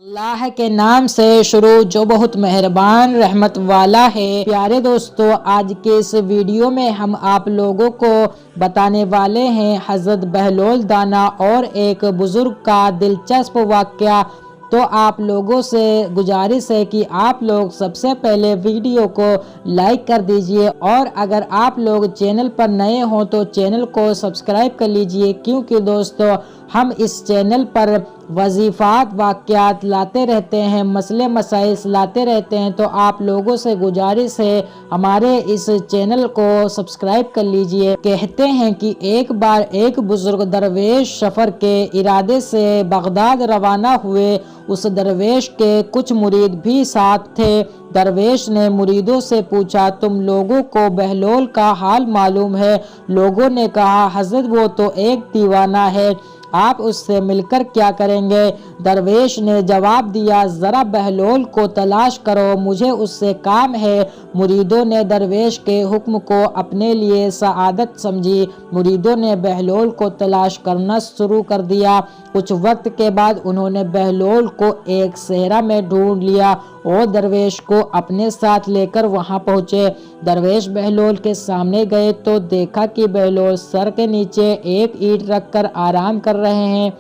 اللہ کے نام سے شروع جو بہت مہربان رحمت والا ہے۔ پیارے دوستو، آج کے اس ویڈیو میں ہم آپ لوگوں کو بتانے والے ہیں حضرت بہلول دانا اور ایک بزرگ کا دلچسپ واقعہ۔ تو آپ لوگوں سے گزارش ہے کہ آپ لوگ سب سے پہلے ویڈیو کو لائک کر دیجئے، اور اگر آپ لوگ چینل پر نئے ہوں تو چینل کو سبسکرائب کر لیجئے، کیونکہ دوستو ہم اس چینل پر وظیفات واقعات لاتے رہتے ہیں، مسئلے مسائل لاتے رہتے ہیں۔ تو آپ لوگوں سے گزارش ہے ہمارے اس چینل کو سبسکرائب کر لیجئے۔ کہتے ہیں کہ ایک بار ایک بزرگ درویش سفر کے ارادے سے بغداد روانہ ہوئے۔ اس درویش کے کچھ مرید بھی ساتھ تھے۔ درویش نے مریدوں سے پوچھا، تم لوگوں کو بہلول کا حال معلوم ہے؟ لوگوں نے کہا، حضرت وہ تو ایک دیوانہ ہے، آپ اس سے مل کر کیا کریں گے؟ درویش نے جواب دیا، ذرا بہلول کو تلاش کرو، مجھے اس سے کام ہے۔ مریدوں نے درویش کے حکم کو اپنے لیے سعادت سمجھی۔ مریدوں نے بہلول کو تلاش کرنا شروع کر دیا۔ کچھ وقت کے بعد انہوں نے بہلول کو ایک صحرا میں ڈھونڈ لیا اور درویش کو اپنے ساتھ لے کر وہاں پہنچے۔ درویش بہلول کے سامنے گئے تو دیکھا کہ بہلول سر کے نیچے ایک اینٹ رکھ کر آرام کر رہے ہیں۔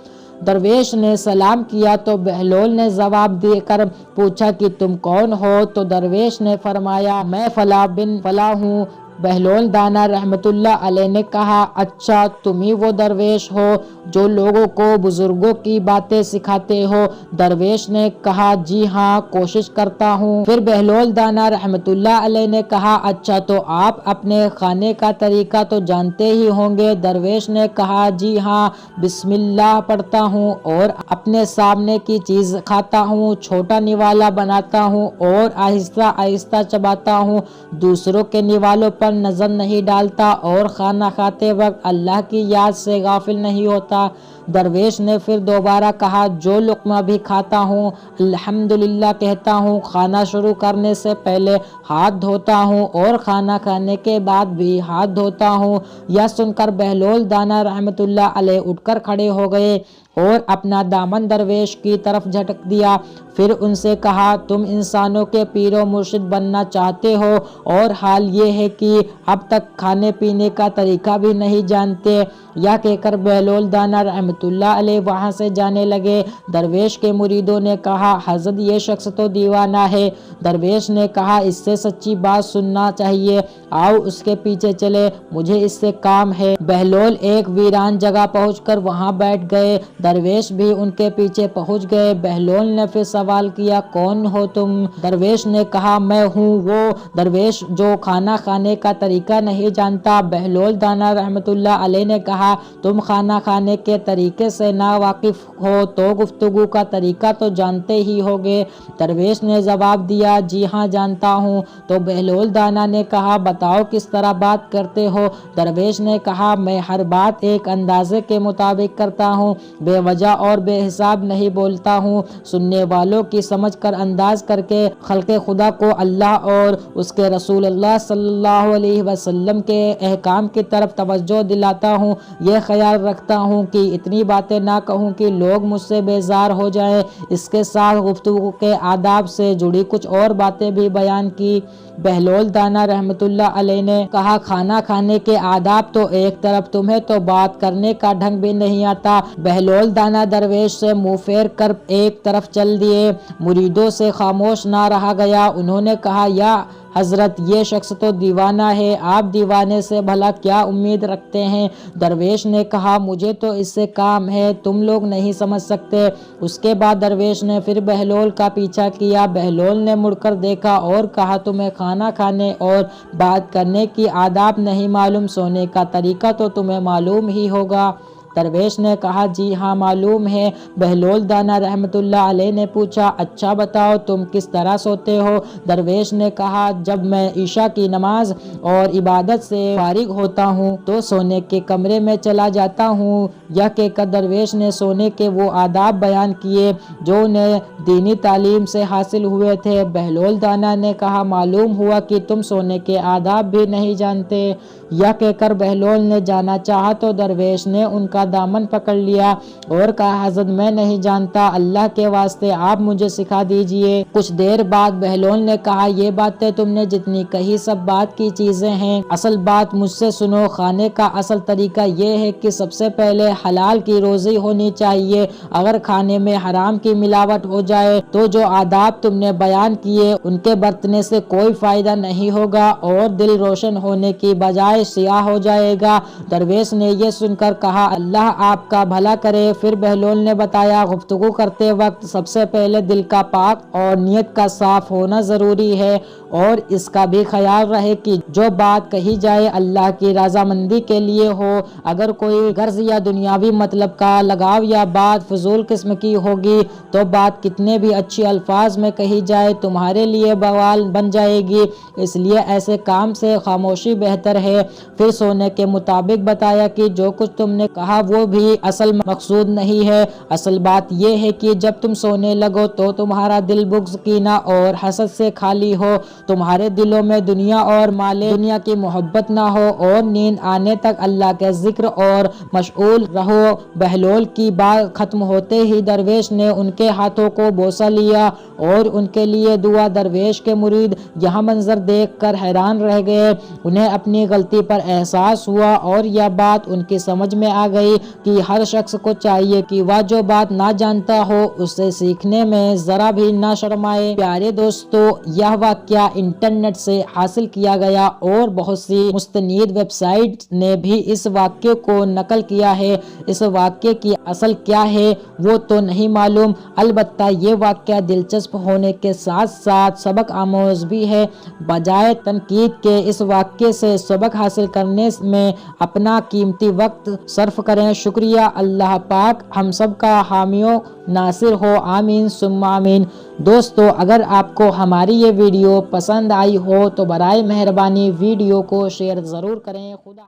درویش نے سلام کیا تو بہلول نے جواب دے کر پوچھا کہ تم کون ہو؟ تو درویش نے فرمایا، میں فلاں بن فلاں ہوں۔ بہلول دانا رحمت اللہ علیہ نے کہا، اچھا تم ہی وہ درویش ہو جو لوگوں کو بزرگوں کی باتیں سکھاتے ہو؟ درویش نے کہا، جی ہاں، کوشش کرتا ہوں۔ پھر بہلول دانا رحمت اللہ علیہ نے کہا، اچھا تو آپ اپنے کھانے کا طریقہ تو جانتے ہی ہوں گے؟ درویش نے کہا، جی ہاں، بسم اللہ پڑھتا ہوں اور اپنے سامنے کی چیز کھاتا ہوں، چھوٹا نوالا بناتا ہوں اور آہستہ آہستہ چباتا ہوں، دوسروں کے نوالوں پر نظر نہیں ڈالتا اور کھانا کھاتے وقت اللہ کی یاد سے غافل نہیں ہوتا۔ درویش نے پھر دوبارہ کہا، جو لقمہ بھی کھاتا ہوں الحمدللہ کہتا ہوں، کھانا شروع کرنے سے پہلے ہاتھ دھوتا ہوں اور کھانا کھانے کے بعد بھی ہاتھ دھوتا ہوں۔ یہ سن کر بہلول دانا رحمت اللہ علیہ اٹھ کر کھڑے ہو گئے اور اپنا دامن درویش کی طرف جھٹک دیا۔ پھر ان سے کہا، تم انسانوں کے پیر و مرشد بننا چاہتے ہو اور حال یہ ہے کہ اب تک کھانے پینے کا طریقہ بھی نہیں جانتے۔ یہ کہہ کر بہلول دانا رحمت اللہ علیہ وہاں سے جانے لگے۔ درویش کے مریدوں نے کہا، حضرت یہ شخص تو دیوانہ ہے۔ درویش نے کہا، اس سے سچی بات سننا چاہیے، آؤ اس کے پیچھے چلے، مجھے اس سے کام ہے۔ بہلول ایک ویران جگہ پہنچ کر وہاں بیٹھ گئے۔ درویش بھی ان کے پیچھے پہنچ گئے۔ بہلول نے پھر سوال کیا، کون ہو تم؟ درویش نے کہا، میں ہوں وہ درویش جو کھانا کھانے کا طریقہ نہیں جانتا۔ بہلول دانا رحمت اللہ علیہ نے کہا، تم کھانا کھانے کے طریقے سے نا واقف ہو تو گفتگو کا طریقہ تو جانتے ہی ہوگے۔ درویش نے جواب دیا، جی ہاں جانتا ہوں۔ تو بہلول دانا نے کہا، بتاؤ کس طرح بات کرتے ہو؟ درویش نے کہا، میں ہر بات ایک اندازے کے مطابق کرتا ہوں، بے وجہ اور بے حساب نہیں بولتا ہوں، سننے والوں کی سمجھ کر انداز کر کے خلق خدا کو اللہ اور اس کے رسول اللہ صلی اللہ علیہ وسلم کے احکام کی طرف توجہ دلاتا ہوں۔ یہ خیال رکھتا ہوں کہ اتنی باتیں نہ کہوں کہ لوگ مجھ سے بیزار ہو جائیں۔ اس کے ساتھ گفتگو کے آداب سے جڑی کچھ اور باتیں بھی بیان کی۔ بہلول دانا رحمت اللہ علیہ نے کہا، کھانا کھانے کے آداب تو ایک طرف، تمہیں تو بات کرنے کا ڈھنگ بھی نہیں آتا۔ بہلول دانا درویش سے منہ پھیر کر ایک طرف چل دیے۔ مریدوں سے خاموش نہ رہا گیا۔ انہوں نے کہا، یا حضرت یہ شخص تو دیوانہ ہے، آپ دیوانے سے بھلا کیا امید رکھتے ہیں؟ درویش نے کہا، مجھے تو اس سے کام ہے، تم لوگ نہیں سمجھ سکتے۔ اس کے بعد درویش نے پھر بہلول کا پیچھا کیا۔ بہلول نے مڑ کر دیکھا اور کہا، تمہیں کھانا کھانے اور بات کرنے کی آداب نہیں معلوم، سونے کا طریقہ تو تمہیں معلوم ہی ہوگا۔ درویش نے کہا، جی ہاں معلوم ہے۔ بہلول دانا رحمت اللہ علیہ نے پوچھا، اچھا بتاؤ تم کس طرح سوتے ہو؟ درویش نے کہا، جب میں عشاء کی نماز اور عبادت سے فارغ ہوتا ہوں تو سونے کے کمرے میں چلا جاتا ہوں۔ یہ کہہ کر درویش نے سونے کے وہ آداب بیان کیے جو انہیں دینی تعلیم سے حاصل ہوئے تھے۔ بہلول دانا نے کہا، معلوم ہوا کہ تم سونے کے آداب بھی نہیں جانتے۔ یہ کہہ کر بہلول نے جانا چاہا تو درویش نے ان کا کا دامن پکڑ لیا اور کہا حضرت میں نہیں جانتا، اللہ کے واسطے آپ مجھے سکھا دیجئے۔ کچھ دیر بعد بہلول نے کہا یہ باتیں تم نے جتنی کہی سب بات کی چیزیں ہیں، اصل بات مجھ سے سنو۔ کھانے کا اصل طریقہ یہ ہے کہ سب سے پہلے حلال کی روزی ہونی چاہیے، اگر کھانے میں حرام کی ملاوٹ ہو جائے تو جو آداب تم نے بیان کیے ان کے برتنے سے کوئی فائدہ نہیں ہوگا اور دل روشن ہونے کی بجائے سیاہ ہو جائے گا۔ درویش نے یہ سن کر کہا اللہ آپ کا بھلا کرے۔ پھر بہلول نے بتایا گفتگو کرتے وقت سب سے پہلے دل کا پاک اور نیت کا صاف ہونا ضروری ہے، اور اس کا بھی خیال رہے کہ جو بات کہی جائے اللہ کی رضامندی کے لیے ہو۔ اگر کوئی غرض یا دنیاوی مطلب کا لگاؤ یا بات فضول قسم کی ہوگی تو بات کتنے بھی اچھی الفاظ میں کہی جائے تمہارے لیے بوال بن جائے گی، اس لیے ایسے کام سے خاموشی بہتر ہے۔ پھر سونے کے مطابق بتایا کہ جو کچھ تم نے کہا وہ بھی اصل مقصود نہیں ہے، اصل بات یہ ہے کہ جب تم سونے لگو تو تمہارا دل بغض، کینہ اور حسد سے خالی ہو، تمہارے دلوں میں دنیا اور مال دنیا کی محبت نہ ہو، اور نیند آنے تک اللہ کے ذکر اور مشغول رہو۔ بہلول کی بات ختم ہوتے ہی درویش نے ان کے ہاتھوں کو بوسہ لیا اور ان کے لیے دعا۔ درویش کے مرید یہاں منظر دیکھ کر حیران رہ گئے، انہیں اپنی غلطی پر احساس ہوا اور یہ بات ان کی سمجھ میں آ گئی کہ ہر شخص کو چاہیے کہ وہ جو بات نہ جانتا ہو اسے سیکھنے میں ذرا بھی نہ شرمائے۔ پیارے دوستو، یہ واقعہ انٹرنیٹ سے حاصل کیا گیا اور بہت سی مستند ویب سائٹ نے بھی اس واقعے کو نقل کیا ہے۔ اس واقعے کی اصل کیا ہے وہ تو نہیں معلوم، البتہ یہ واقعہ دلچسپ ہونے کے ساتھ ساتھ سبق آموز بھی ہے۔ بجائے تنقید کے اس واقعے سے سبق حاصل کرنے میں اپنا قیمتی وقت صرف کریں۔ شکریہ۔ اللہ پاک ہم سب کا حامی و ناصر ہو، آمین ثم آمین۔ دوستو، اگر آپ کو ہماری یہ ویڈیو پسند آئی ہو تو برائے مہربانی ویڈیو کو شیئر ضرور کریں۔ خدا